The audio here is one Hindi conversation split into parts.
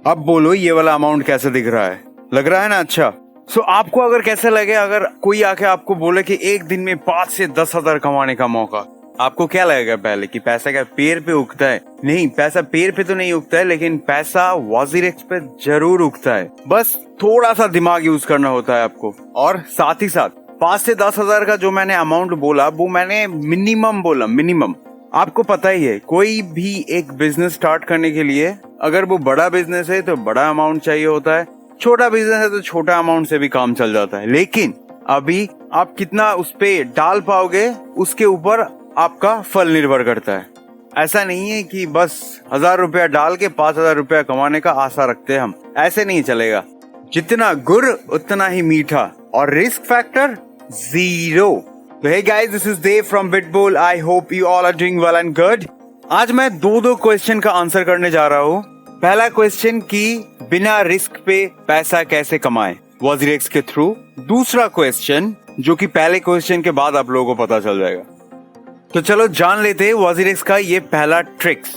अब बोलो ये वाला अमाउंट कैसे दिख रहा है? लग रहा है ना अच्छा? सो आपको अगर कैसे लगे, अगर कोई आके आपको बोले कि एक दिन में 5 से 10 हजार कमाने का मौका, आपको क्या लगेगा पहले कि पैसा क्या पेड़ पे उगता है? नहीं, पैसा पेड़ पे तो नहीं उगता है, लेकिन पैसा वजीरेक्स पे जरूर उगता है। बस थोड़ा सा दिमाग यूज करना होता है आपको। और साथ ही साथ 5 से 10 हजार का जो मैंने अमाउंट बोला वो मैंने मिनिमम बोला, मिनिमम। आपको पता ही है कोई भी एक बिजनेस स्टार्ट करने के लिए अगर वो बड़ा बिजनेस है तो बड़ा अमाउंट चाहिए होता है, छोटा बिजनेस है तो छोटा अमाउंट से भी काम चल जाता है। लेकिन अभी आप कितना उस पे डाल पाओगे उसके ऊपर आपका फल निर्भर करता है। ऐसा नहीं है कि बस 1000 रुपया डाल के 5000 रुपया कमाने का आशा रखते हैं हम, ऐसे नहीं चलेगा। जितना गुड़ उतना ही मीठा, और रिस्क फैक्टर 0। तो hey guys, this is Dev from Bitbull. I hope you all are doing well and good. आज मैं दो क्वेश्चन का आंसर करने जा रहा हूँ। पहला क्वेश्चन कि बिना रिस्क पे पैसा कैसे कमाएं वजीरेक्स के थ्रू। दूसरा क्वेश्चन जो कि पहले क्वेश्चन के बाद आप लोगों को पता चल जाएगा। तो चलो जान लेते हैं वजीरेक्स का ये पहला ट्रिक्स।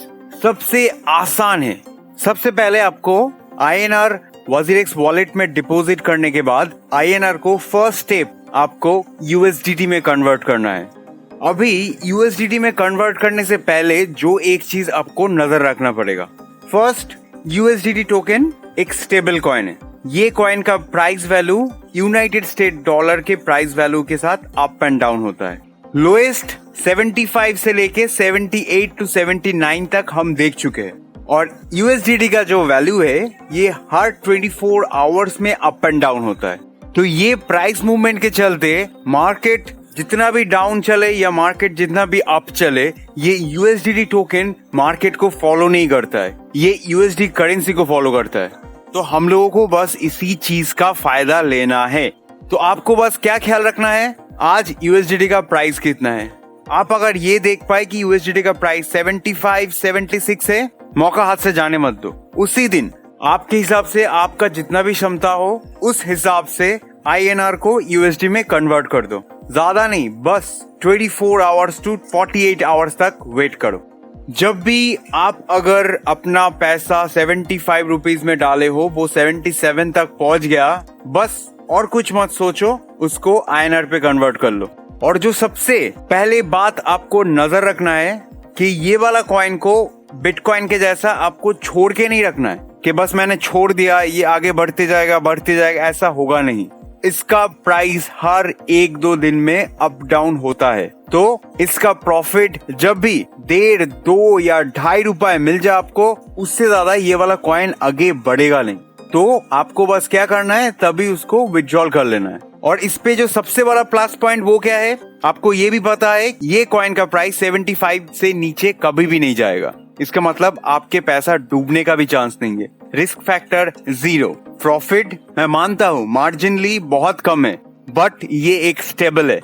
सबसे आसान है। सबसे पहले आपको INR वजीरेक्स वॉलेट में डिपॉजिट करने के बाद INR को फर्स्ट स्टेप आपको USDT में कन्वर्ट करना है। अभी USDT में कन्वर्ट करने से पहले जो एक चीज आपको नजर रखना पड़ेगा, फर्स्ट USDT टोकन एक स्टेबल कॉइन है। ये कॉइन का price value United state dollar के प्राइस वैल्यू के साथ अप एंड डाउन होता है। लोएस्ट 75 से लेके 78 to 79 तक हम देख चुके हैं, और USDT का जो वैल्यू है ये हर 24 आवर्स में अप एंड डाउन होता है। तो ये प्राइस मूवमेंट के चलते मार्केट जितना भी डाउन चले या मार्केट जितना भी अप चले, ये USDT टोकन मार्केट को फॉलो नहीं करता है, ये USD करेंसी को फॉलो करता है। तो हम लोगों को बस इसी चीज का फायदा लेना है। तो आपको बस क्या ख्याल रखना है, आज USDT का प्राइस कितना है। आप अगर ये देख पाए कि USDT का प्राइस 75, 76 है, मौका हाथ से जाने मत दो। उसी दिन आपके हिसाब से आपका जितना भी क्षमता हो उस हिसाब से INR को USD में कन्वर्ट कर दो। ज्यादा नहीं, बस 24 आवर्स टू 48 आवर्स तक वेट करो। जब भी आप अगर अपना पैसा 75 रुपीज में डाले हो, वो 77 तक पहुंच गया, बस और कुछ मत सोचो, उसको INR पे कन्वर्ट कर लो। और जो सबसे पहले बात आपको नजर रखना है कि ये वाला कॉइन को बिटकॉइन के जैसा आपको छोड़ के नहीं रखना है कि बस मैंने छोड़ दिया ये आगे बढ़ते जाएगा, ऐसा होगा नहीं। इसका प्राइस हर 1-2 दिन में अप डाउन होता है। तो इसका प्रॉफिट जब भी 1.5, 2 या 2.5 रुपए मिल जाए आपको, उससे ज्यादा ये वाला कॉइन आगे बढ़ेगा नहीं। तो आपको बस क्या करना है, तभी उसको विथड्रॉल कर लेना है। और इस पे जो सबसे बड़ा प्लस पॉइंट वो क्या है, आपको ये भी पता है ये कॉइन का प्राइस 75 से नीचे कभी भी नहीं जाएगा। इसका मतलब आपके पैसा डूबने का भी चांस नहीं है। Risk factor 0। प्रॉफिट मैं मानता हूँ मार्जिनली बहुत कम है, बट ये एक स्टेबल है।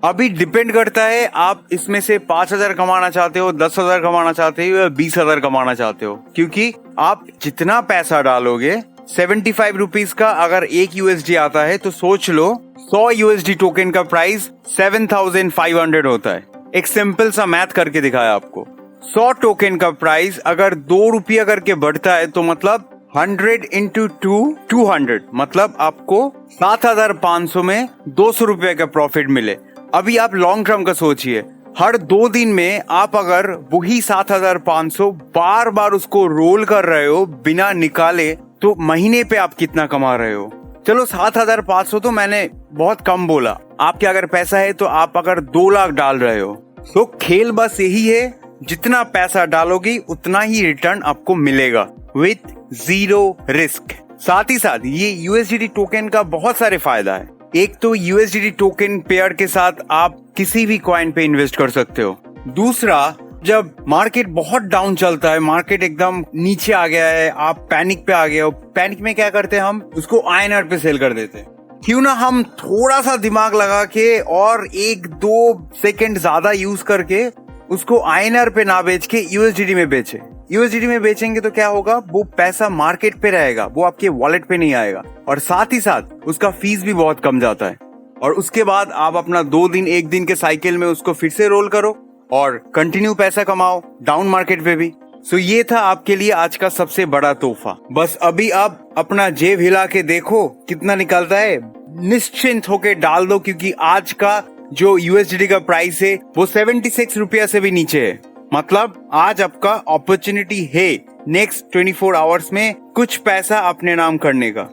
अभी डिपेंड करता है आप इसमें से 5000 कमाना चाहते हो, 10,000 कमाना चाहते हो या 20,000 कमाना चाहते हो, क्योंकि आप जितना पैसा डालोगे 75 रुपीज का अगर 1 USD आता है तो सोच लो 100 USD टोकन का प्राइस 7500 होता है। एक सिंपल सा मैथ करके दिखाया आपको। 100 टोकन का प्राइस अगर 2 रुपया करके बढ़ता है तो मतलब 100 into 2 200, मतलब आपको 7500 में 200 रुपये का प्रॉफिट मिले। अभी आप लॉन्ग टर्म का सोचिए, हर 2 दिन में आप अगर वही 7500 बार बार उसको रोल कर रहे हो बिना निकाले, तो महीने पे आप कितना कमा रहे हो। चलो 7500 तो मैंने बहुत कम बोला, आपके अगर पैसा है तो आप अगर 2 लाख डाल रहे हो, तो खेल बस यही है, जितना पैसा डालोगी उतना ही रिटर्न आपको मिलेगा विथ 0 रिस्क। साथ ही साथ ये USDT टोकन का बहुत सारे फायदा है। एक तो USDT टोकन पेयर के साथ आप किसी भी कॉइन पे इन्वेस्ट कर सकते हो। दूसरा, जब मार्केट बहुत डाउन चलता है, मार्केट एकदम नीचे आ गया है, आप पैनिक पे आ गए हो, पैनिक में क्या करते हैं हम, उसको INR पे सेल कर देते हैं। क्यों ना हम थोड़ा सा दिमाग लगा के और 1-2 सेकंड ज्यादा यूज करके उसको INR पे ना बेच के USDT में बेचे। USDT में बेचेंगे तो क्या होगा, वो पैसा मार्केट पे रहेगा, वो आपके वॉलेट पे नहीं आएगा, और साथ ही साथ उसका फीस भी बहुत कम जाता है। और उसके बाद आप अपना 2 दिन 1 दिन के साइकिल में उसको फिर से रोल करो और कंटिन्यू पैसा कमाओ डाउन मार्केट पे भी। सो ये था आपके लिए आज का सबसे बड़ा तोहफा। बस अभी आप अपना जेब हिला के देखो कितना निकलता है, निश्चिंत होके डाल दो, क्योंकि आज का जो यूएसडी का प्राइस है वो 76 रुपया से भी नीचे है। मतलब आज आपका अपॉर्चुनिटी है नेक्स्ट 24 आवर्स में कुछ पैसा अपने नाम करने का।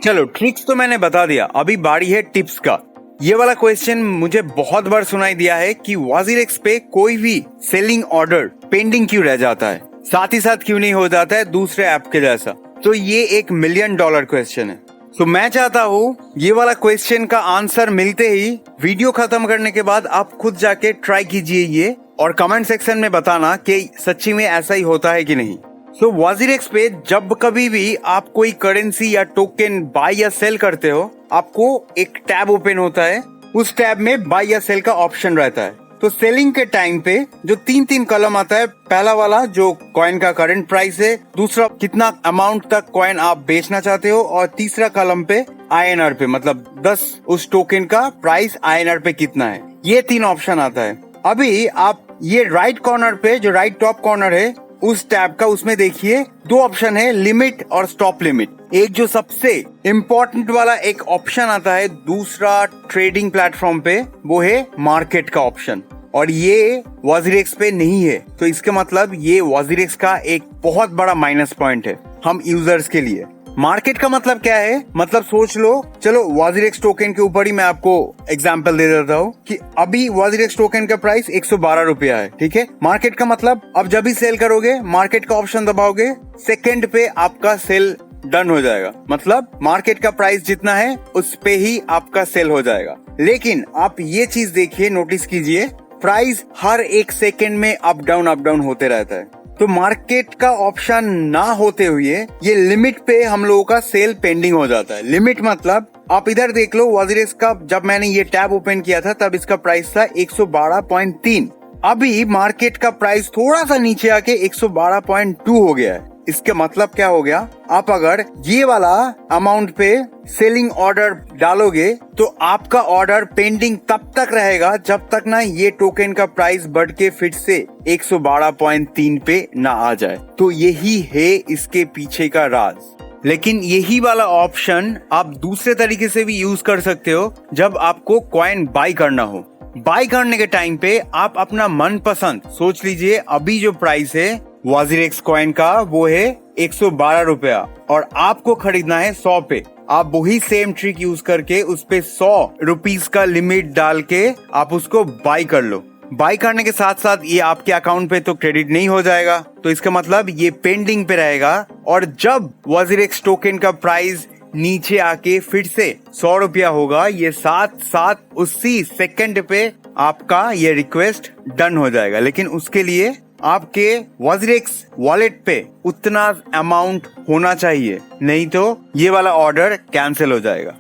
चलो ट्रिक्स तो मैंने बता दिया, अभी बारी है टिप्स का। ये वाला क्वेश्चन मुझे बहुत बार सुनाई दिया है कि WazirX पे कोई भी सेलिंग ऑर्डर पेंडिंग क्यों रह जाता है, साथ ही साथ क्यों नहीं हो जाता है दूसरे ऐप के जैसा। तो ये एक $1 मिलियन क्वेश्चन है। तो मैं चाहता हूँ ये वाला क्वेश्चन का आंसर मिलते ही वीडियो खत्म करने के बाद आप खुद जाके ट्राई कीजिए ये, और कमेंट सेक्शन में बताना कि सच्ची में ऐसा ही होता है कि नहीं। सो WazirX पे जब कभी भी आप कोई करेंसी या टोकन बाय या सेल करते हो, आपको एक टैब ओपन होता है, उस टैब में बाय या सेल का ऑप्शन रहता है। तो सेलिंग के टाइम पे जो तीन कॉलम आता है, पहला वाला जो कॉइन का करंट प्राइस है, दूसरा कितना अमाउंट तक कॉइन आप बेचना चाहते हो, और तीसरा कॉलम पे INR पे, मतलब 10 उस टोकन का प्राइस INR पे कितना है। ये 3 ऑप्शन आता है। अभी आप ये राइट कॉर्नर पे, जो राइट टॉप कॉर्नर है उस टैब का, उसमें देखिए 2 ऑप्शन है, लिमिट और स्टॉप लिमिट। एक जो सबसे इम्पोर्टेंट वाला एक ऑप्शन आता है दूसरा ट्रेडिंग प्लेटफॉर्म पे, वो है मार्केट का ऑप्शन, और ये WazirX पे नहीं है। तो इसका मतलब ये WazirX का एक बहुत बड़ा माइनस पॉइंट है हम यूजर्स के लिए। मार्केट का मतलब क्या है, मतलब सोच लो, चलो WazirX टोकन के ऊपर ही मैं आपको एग्जांपल दे देता हूँ कि अभी WazirX टोकन का प्राइस 112 रुपया है, ठीक है। मार्केट का मतलब अब जब भी सेल करोगे मार्केट का ऑप्शन दबाओगे, सेकंड पे आपका सेल डन हो जाएगा। मतलब मार्केट का प्राइस जितना है उस पे ही आपका सेल हो जाएगा। लेकिन आप ये चीज देखिए, नोटिस कीजिए, प्राइस हर 1 सेकेंड में अप डाउन होते रहता है। तो मार्केट का ऑप्शन ना होते हुए ये लिमिट पे हम लोगों का सेल पेंडिंग हो जाता है। लिमिट मतलब आप इधर देख लो, WazirX का जब मैंने ये टैब ओपन किया था तब इसका प्राइस था 112.3। अभी मार्केट का प्राइस थोड़ा सा नीचे आके 112.2 हो गया है। इसका मतलब क्या हो गया, आप अगर ये वाला अमाउंट पे सेलिंग ऑर्डर डालोगे तो आपका ऑर्डर पेंडिंग तब तक रहेगा जब तक ना ये टोकन का प्राइस बढ़ के फिर से 112.3 पे ना आ जाए। तो यही है इसके पीछे का राज। लेकिन यही वाला ऑप्शन आप दूसरे तरीके से भी यूज कर सकते हो। जब आपको कॉइन बाय करना हो, बाय करने के टाइम पे आप अपना मनपसंद, सोच लीजिए अभी जो प्राइस है WazirX कॉइन का वो है 112 रुपया और आपको खरीदना है 100 पे। आप वही सेम ट्रिक यूज करके उस पे 100 रुपीज का लिमिट डाल के आप उसको बाय कर लो। बाय करने के साथ साथ ये आपके अकाउंट पे तो क्रेडिट नहीं हो जाएगा, तो इसका मतलब ये पेंडिंग पे रहेगा। और जब WazirX टोकन का प्राइस नीचे आके फिर से 100 रुपया होगा, ये साथ उसी सेकंड पे आपका ये रिक्वेस्ट डन हो जाएगा। लेकिन उसके लिए आपके WazirX वॉलेट पे उतना अमाउंट होना चाहिए, नहीं तो ये वाला ऑर्डर कैंसिल हो जाएगा।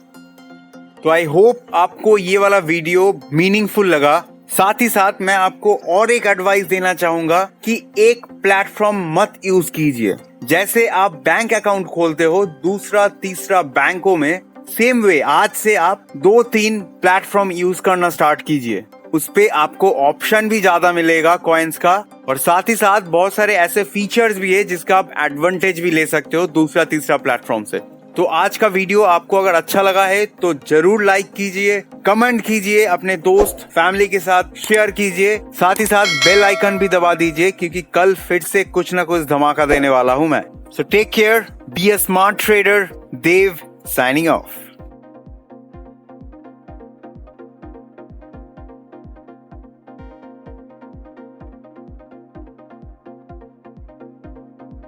तो आई होप आपको ये वाला वीडियो मीनिंगफुल लगा। साथ ही साथ मैं आपको और एक एडवाइस देना चाहूंगा कि एक प्लेटफॉर्म मत यूज कीजिए। जैसे आप बैंक अकाउंट खोलते हो दूसरा तीसरा बैंकों में, सेम वे आज से आप 2-3 प्लेटफॉर्म यूज करना स्टार्ट कीजिए। उस पे आपको ऑप्शन भी ज्यादा मिलेगा कॉइन्स का, और साथ ही साथ बहुत सारे ऐसे फीचर्स भी है जिसका आप एडवांटेज भी ले सकते हो दूसरा तीसरा प्लेटफॉर्म से। तो आज का वीडियो आपको अगर अच्छा लगा है तो जरूर लाइक कीजिए, कमेंट कीजिए, अपने दोस्त फैमिली के साथ शेयर कीजिए, साथ ही साथ बेल आइकन भी दबा दीजिए क्योंकि कल फिर से कुछ ना कुछ धमाका देने वाला हूँ मैं। So take care, be a smart trader. Dev signing of.